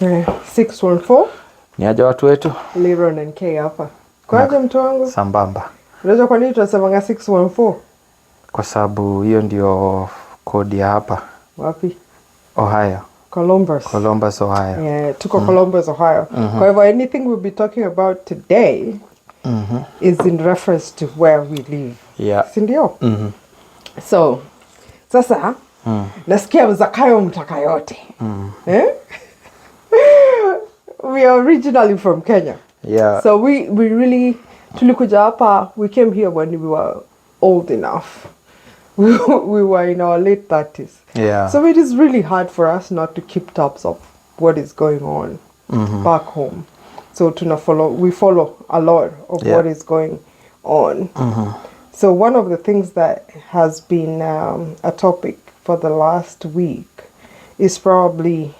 614 ni aje watu wetu Liron and K hapa. Kwaje mtu wangu? Sambamba. Unajua kwa nini tunasemanga 614? Kwa sababu hiyo ndio kodi ya hapa. Wapi? Ohio. Columbus, Ohio. Yeah, tuko Columbus, Ohio. Kwa hivyo anything we'll be talking about today is in reference to where we live. Yeah. Si ndio? So, sasa nasikia Zakayo mtaka yote. We are originally from Kenya. Yeah. So we really tulikuja hapa, we came here when we were old enough. We were in our late 30s. Yeah. So it is really hard for us not to keep tabs of what is going on back home. So we follow a lot of what is going on. So one of the things that has been a topic for the last week is probably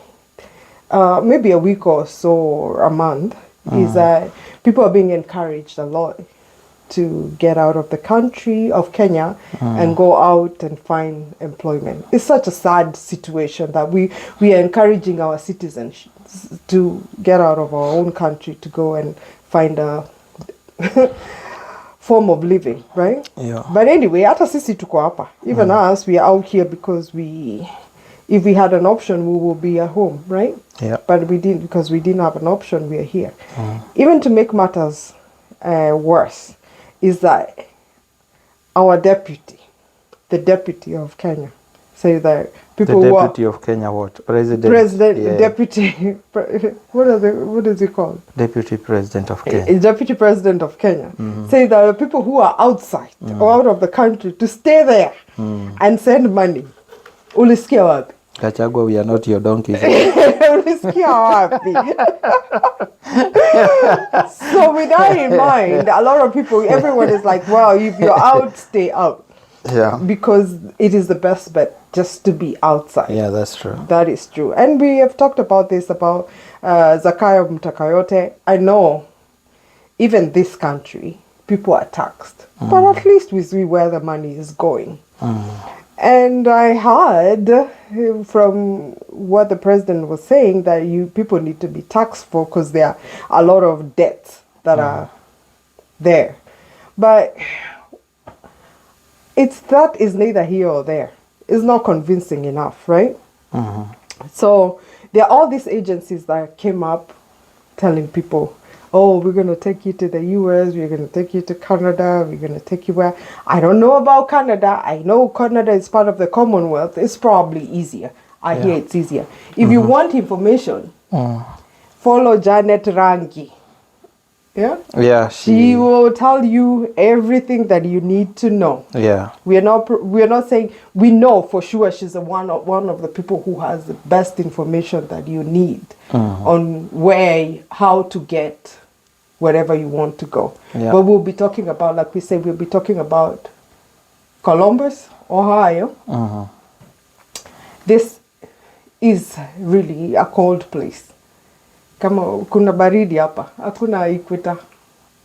maybe a week or so or a month is that people are being encouraged a lot to get out of the country of Kenya and go out and find employment. It's such a sad situation that we are encouraging our citizens to get out of our own country to go and find a form of living, right? Yeah. But anyway, hata sisi tuko hapa. Even us, we are out here because if we had an option, we would be at home, right? Yeah. But we didn't, because we didn't have an option, we are here. Even to make matters worse, is that our deputy, the deputy of Kenya, say that people the deputy of Kenya what? President, yeah. Deputy, what is it called? Deputy President of Kenya. Deputy President of Kenya. Say that the people who are outside or out of the country to stay there and send money. Ulisikia wapi? Kachagwa, we are not your donkeys. Ulisikia wapi? So with that in mind, a lot of people, everyone is like, well, if you're out, stay out. Yeah. Because it is the best bet just to be outside. Yeah, that's true. That is true. And we have talked about this, about Zakayo Mtakayote. I know, even this country, people are taxed. But at least we see where the money is going. And I heard from what the president was saying that people need to be taxed for because there are a lot of debts that are there. But that is neither here or there. It's not convincing enough, right? So there are all these agencies that came up telling people, oh, we're going to take you to the US, we're going to take you to Canada, we're going to take you where. I don't know about Canada. I know Canada is part of the Commonwealth. It's probably easier. I hear it's easier. If you want information, follow Janet Rangi. Yeah? Yeah, she will tell you everything that you need to know. Yeah. We are not saying we know for sure she's one of the people who has the best information that you need on how to get wherever you want to go. Yeah. But we'll be talking about, like we said, we'll be talking about Columbus, Ohio. This is really a cold place. Kama kuna baridi hapa, hakuna equator.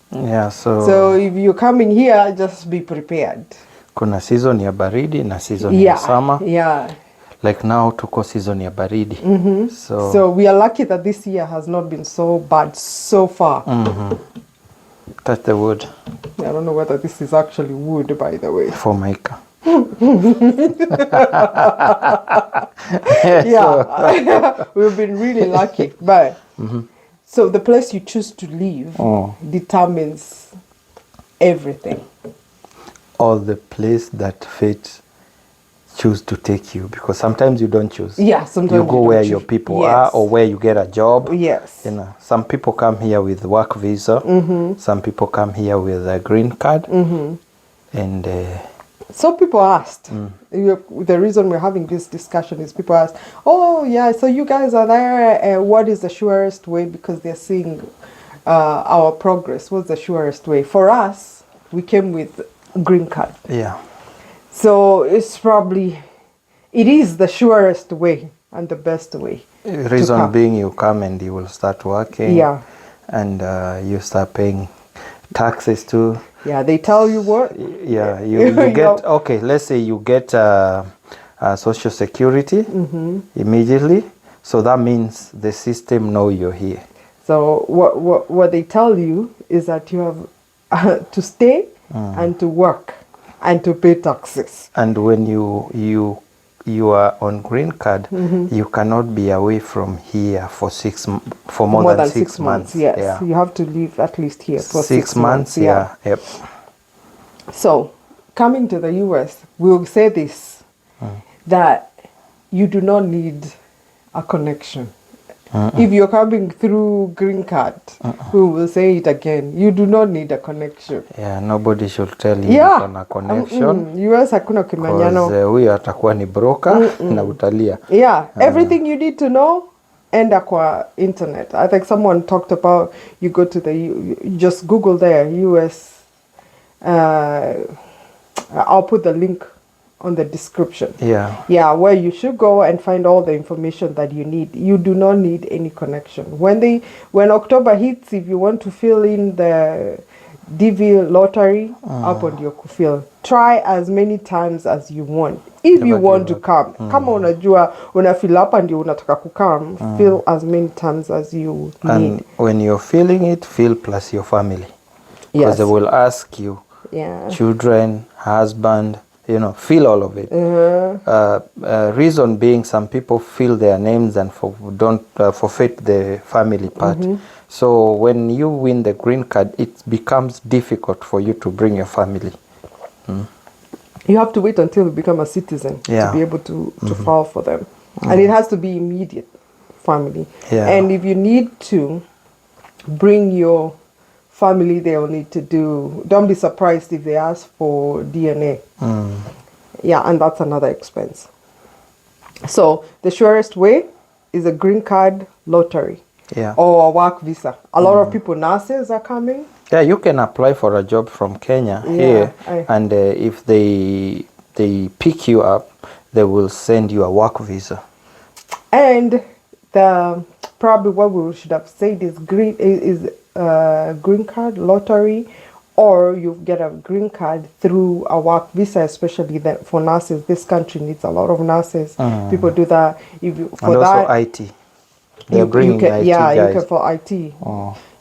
Yeah, so if you're coming here, just be prepared. Kuna season ya baridi na season ya summer. Yeah. Like now tuko season ya baridi. So we are lucky that this year has not been so bad so far. Touch the wood. I don't know whether this is actually wood, by the way. Formica. Yeah. We've been really lucky. But so the place you choose to live determines everything. Or the place that fate choose to take you, because sometimes you don't choose. Yeah, sometimes you go where your people are or where you get a job. Yes. You know, some people come here with work visa. Some people come here with a green card. And so people asked, the reason we're having this discussion is people asked, oh yeah, so you guys are there, what is the surest way, because they're seeing our progress. What's the surest way? For us, we came with green card. Yeah. So it is the surest way and the best way. Reason being, you come and you will start working. Yeah. And you start paying taxes too. Yeah, they tell you what? Yeah, you get, okay, let's say you get Social Security immediately. So that means the system know you're here. So what they tell you is that you have to stay and to work and to pay taxes. And when you are on green card, you cannot be away from here for more than 6 months. Yes, yeah. You have to live at least here for 6 months. Yeah. Yep. So coming to the US, we'll say this, that you do not need a connection. If you're coming through green card, we will say it again. You do not need a connection. Yeah, nobody should tell you you're on a connection. US hakuna kimanyano. Because huyo atakuwa ni broker na utalia. Yeah, everything you need to know, enda kwa internet. I think someone talked about you go to you just Google there, US. I'll put the link on the description. Yeah, where you should go and find all the information that you need. You do not need any connection. When October hits, if you want to fill in the DV lottery, up on your fill. Try as many times as you want. If you want to come, kama unajua fill up and unataka kukam, fill as many times as you need. And when you're filling it, fill plus your family. Because they will ask you, children, husband, fill all of it. Reason being, some people fill their names and don't forfeit the family part. So when you win the green card, it becomes difficult for you to bring your family. You have to wait until you become a citizen to be able to file for them. And it has to be immediate family. And if you need to bring your family, they'll need to don't be surprised if they ask for DNA. Yeah, and that's another expense. So the surest way is a green card lottery or a work visa. A lot of people, nurses are coming. Yeah, you can apply for a job from Kenya here, and if they pick you up, they will send you a work visa. And probably what we should have said is green card lottery, or you get a green card through a work visa, especially for nurses. This country needs a lot of nurses. People do that. Also IT. They're bringing IT guys. You can for IT.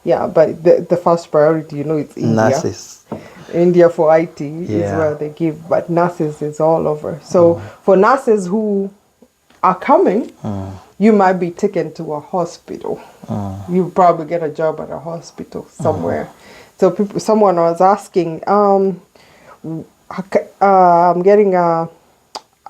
Yeah, but the first priority, it's India. Nurses. India for IT is where they give, but nurses is all over. So for nurses who are coming, you might be taken to a hospital. You probably get a job at a hospital somewhere. So someone was asking, I'm getting a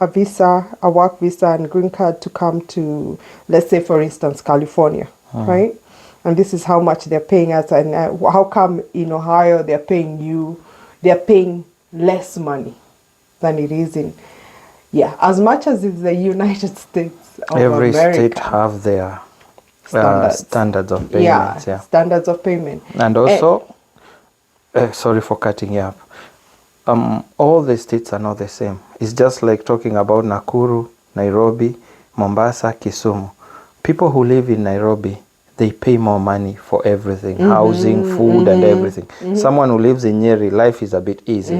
visa, a work visa and green card to come to, let's say, for instance, California, right? And this is how much they're paying us, and how come in Ohio they're paying less money than it is in, as much as it's the United States of Every America. state have their standards of payment. Standards of payment. And also, sorry for cutting you up. All the states are not the same. It's just like talking about Nakuru, Nairobi, Mombasa, Kisumu. People who live in Nairobi, they pay more money for everything, housing, food, and everything. Someone who lives in Nyeri, life is a bit easy,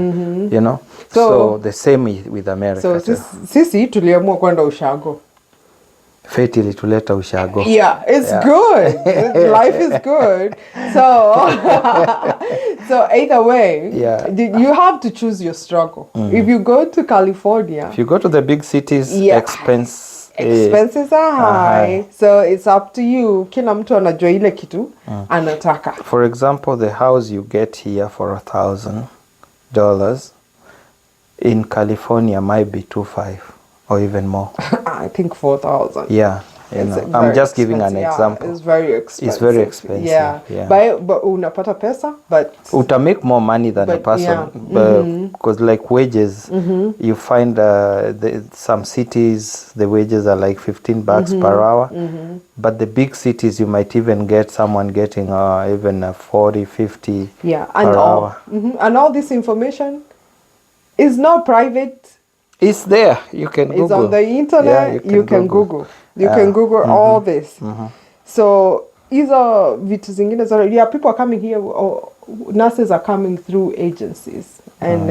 So the same with America. So sisi tuliamua kwenda ushago. Fate ilituleta ushago. Yeah, it's good. Life is good. So either way, you have to choose your struggle. If you go to California, if you go to the big cities, expenses are high. So it's up to you. Kila mtu anajua ile kitu anataka. For example, the house you get here for $1,000 in California might be $2,500 or even more. I think 4,000. Yeah. I'm just giving an example. It's very expensive. It's very expensive. Yeah. But unapata pesa, but uta make more money than a person. Because like wages, you find some cities the wages are like $15 per hour. But the big cities you might even get someone getting even 40, 50 per hour. And all this information is not private. It's there. You can Google. It's on the internet. You can Google. You can Google all this. So hizo vitu zingine people are coming here, or nurses are coming through agencies, and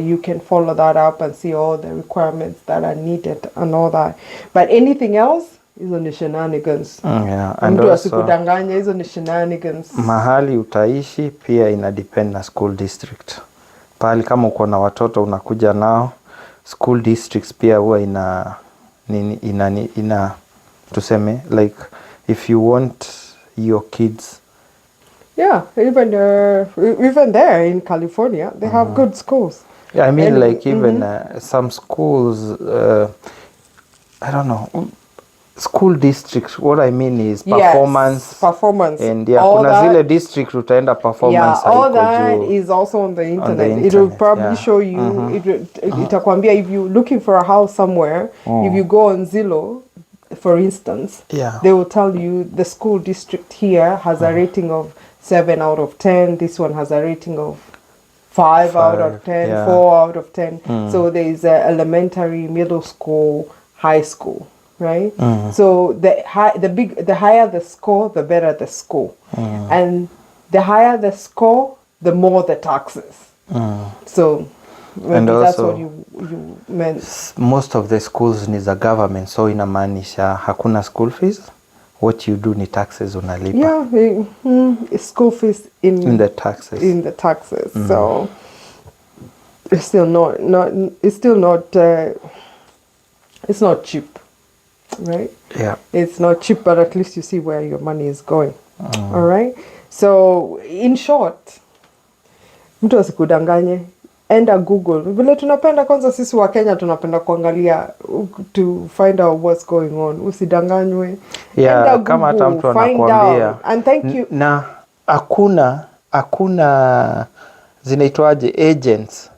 you can follow that up and see all the requirements that are needed and all that. But anything else, hizo ni shenanigans. Yeah, and Mtu also asikudanganya, hizo ni shenanigans. mahali utaishi pia ina depend na school district. Pahali kama uko na watoto unakuja nao, school districts pia huwa ina tuseme like if you want your kids. Yeah, even there in California they have good schools. Yeah, I mean, and, like even some schools, I don't know, school districts. What I mean is performance, yes, and yeah, all kuna that, zile district utaenda performance. Yeah, all that is also on the internet. It will probably show you. Itakwambia if you're looking for a house somewhere, if you go on Zillow, for instance, they will tell you the school district here has a rating of 7 out of 10. This one has a rating of 5 out of 10, 4 out of 10. So there is elementary, middle school, high school, right? So the higher the score, the better the score, and the higher the score, the more the taxes. So maybe that's what you meant. Most of the schools ni za government, so inamaanisha hakuna school fees. What you do ni taxes unalipa. Yeah, school fees in the taxes. In the taxes. So it's still it's not cheap, right? Yeah. It's not cheap, but at least you see where your money is going. All right? So in short, mtu asikudanganye. Enda Google. Vile tunapenda kwanza sisi wa Kenya tunapenda kuangalia to find out what's going on. Usidanganywe. Yeah, Enda Google, kama hata mtu anakuambia. And thank you. Na hakuna zinaitwaje agents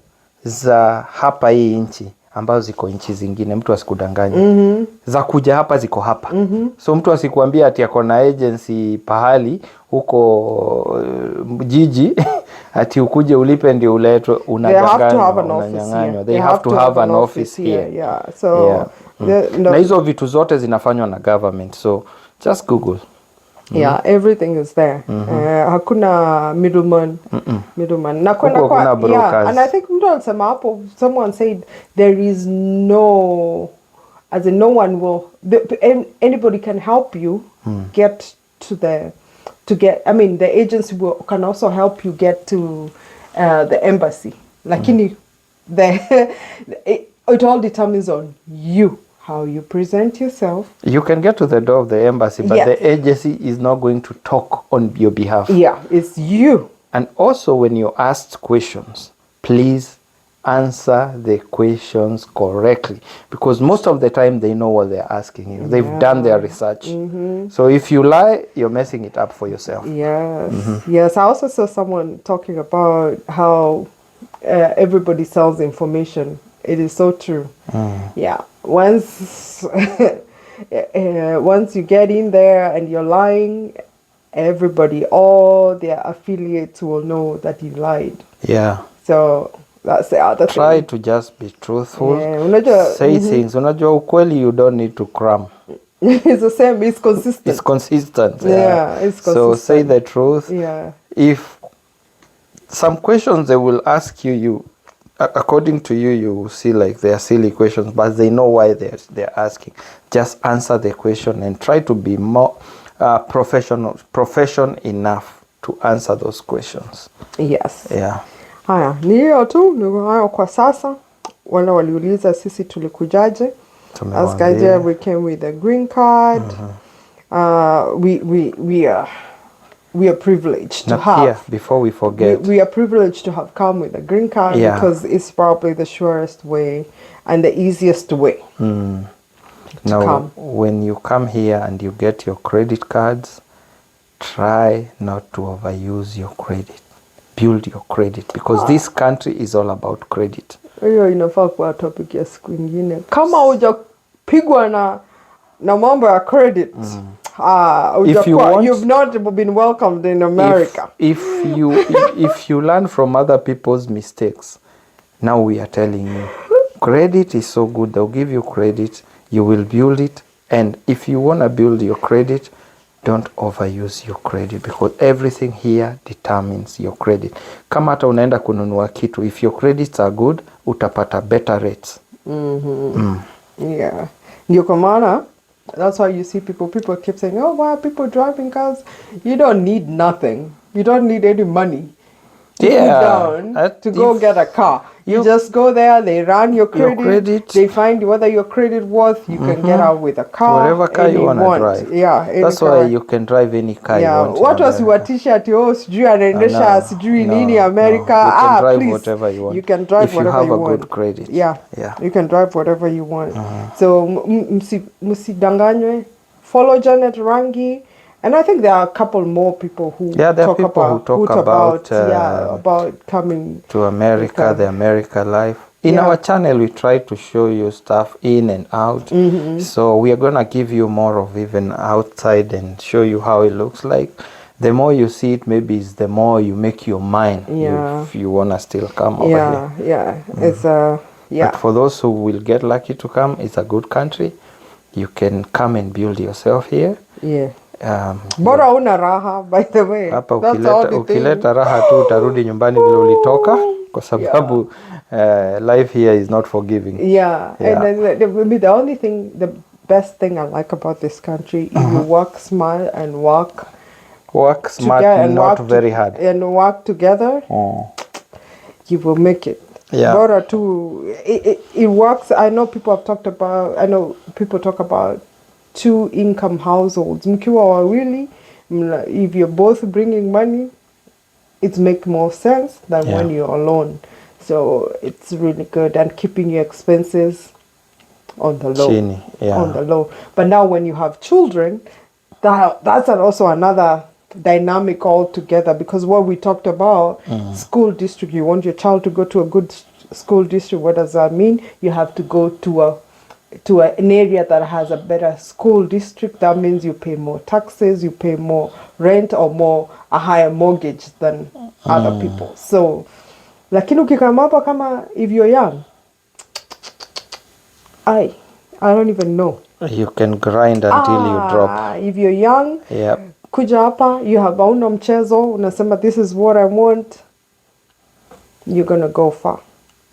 za hapa hii nchi ambazo ziko nchi zingine, mtu asikudanganye. Za kuja hapa ziko hapa. So mtu asikuambia ati ako na agency pahali huko jiji ati ukuje ulipe ndio uletwe, unadanganywa, unanyang'anywa. They have to have an office here. Yeah. So na hizo vitu zote zinafanywa na government. So just Google. Yeah, everything is there. Hakuna middleman. Na kwenda kwa, yeah, and I think mtu alisema hapo, someone said there is no, as in no one will, anybody can help you get to I mean, the agency can also help you get to the embassy. Lakini it all determines on you. How you present yourself. You can get to the door of the embassy, but the agency is not going to talk on your behalf. Yeah, it's you. And also when you're asked questions, please answer the questions correctly. Because most of the time they know what they're asking you. They've done their research. So if you lie, you're messing it up for yourself. Yes. Yes, I also saw someone talking about how everybody sells information. It is so true. Yeah. Once you get in there and you're lying, everybody, all their affiliates will know that you lied. Yeah. So that's the other thing. Try to just be truthful. Yeah. Say things. Unajua ukweli, you don't need to cram. It's the same. It's consistent. It's consistent. Yeah, it's consistent. So say the truth. Yeah. If some questions they will ask you, according to you will see like they are silly questions, but they know why they're asking. Just answer the question and try to be more professional enough to answer those questions. Yes. Yeah. Haya, ni hiyo tu, ni hayo kwa sasa. Wala waliuliza sisi tulikujaje. As Kaja, we came with a green card. We are privileged to have. Yeah, before we forget. We are privileged to have come with a green card because it's probably the surest way and the easiest way to come. When you come here and you get your credit cards, try not to overuse your credit. Build your credit because this country is all about credit. Hiyo inafaa kuwa topic ya siku ingine. Kama hujapigwa na mambo ya credit. You've not been welcomed in America. If you learn from other people's mistakes, now we are telling you, credit is so good. They'll give you credit, you will build it, and if you want to build your credit, don't overuse your credit because everything here determines your credit. Kama hata unaenda kununua kitu, if your credits are good, utapata better rates. Yeah. Ndio kwa maana That's why you see people keep saying, oh, why are people driving cars? You don't need nothing. You don't need any money to put down to go get a car. You just go there, they run your credit, they find whether your credit worth, you can get out with a car. Whatever car you want to drive. Yeah, that's car. Why you can drive any car you want. What was your t-shirt? Oh, sijui anaendesha sijui nini America. You can drive please, whatever you want. You can drive whatever you want. If you have a good credit. Yeah. You can drive whatever you want. So msidanganywe. Follow Janet Rangi. And I think there are a couple more people who talk about coming to America, the America life. In our channel, we try to show you stuff in and out. So we are going to give you more of even outside and show you how it looks like. The more you see it, maybe it's the more you make your mind if you want to still come over here. It's But for those who will get lucky to come, it's a good country. You can come and build yourself here. Bora una raha, by the way. Hapa ukileta raha tu utarudi nyumbani vile ulitoka kwa sababu life here is not forgiving. And the only thing, the best thing I like about this country is you work smart and work smart and not very hard. And work together, you will make it. Bora tu, it works. I know people talk about 2-income households. Mkiwa wawili, if you're both bringing money, it makes more sense than when you're alone. So it's really good, and keeping your expenses on the low. On the low. But now when you have children, that's also another dynamic altogether, because what we talked about, school district, you want your child to go to a good school district. What does that mean? You have to go to an area that has a better school district. That means you pay more taxes, you pay more rent, or a higher mortgage than other people. So, lakini ukikama hapa kama if you're young, I don't even know. You can grind until you drop. If you're young, kuja hapa, you have hauna mchezo, unasema this is what I want, you're gonna go far.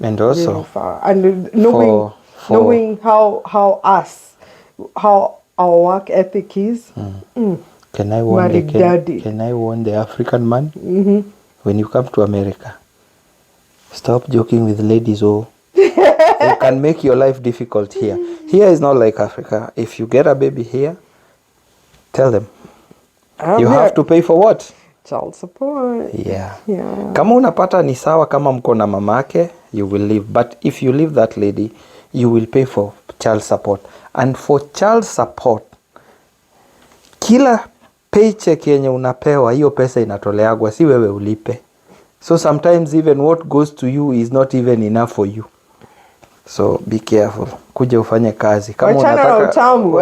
And also, really far. And knowing how our work ethic is. Can I warn the African man? When you come to America, stop joking with ladies. You can make your life difficult here. Here is not like Africa. If you get a baby here, tell them you have to pay for what? Child support. Kama unapata ni sawa, kama mko na mamake, you will leave. But if you leave that lady, you will pay for child support. And for child support, kila paycheck yenye unapewa, hiyo pesa inatoleagwa, si wewe ulipe. So sometimes even what goes to you is not even enough for you. So be careful. Kuja ufanye kazi. Kama unataka utamu.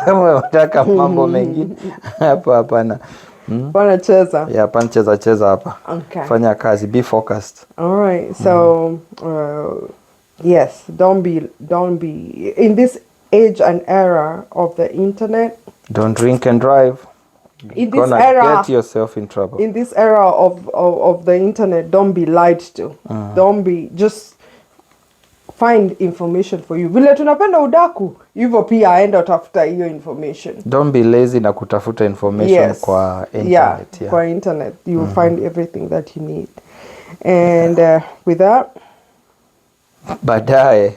Kama unataka mambo mengine hapo hapana. Pana cheza. Pana cheza hapa. Okay. Fanya kazi, be focused. All right. So yes, don't be in this age and era of the internet. Don't drink and drive. In this era, get yourself in trouble. In this era of the internet, don't be lied to. Don't be, just find information for you. Vile tunapenda udaku, hivyo pia aenda utafuta hiyo information. Don't be lazy na kutafuta information kwa internet. Kwa internet, you will find everything that you need. And with that, Baadaye.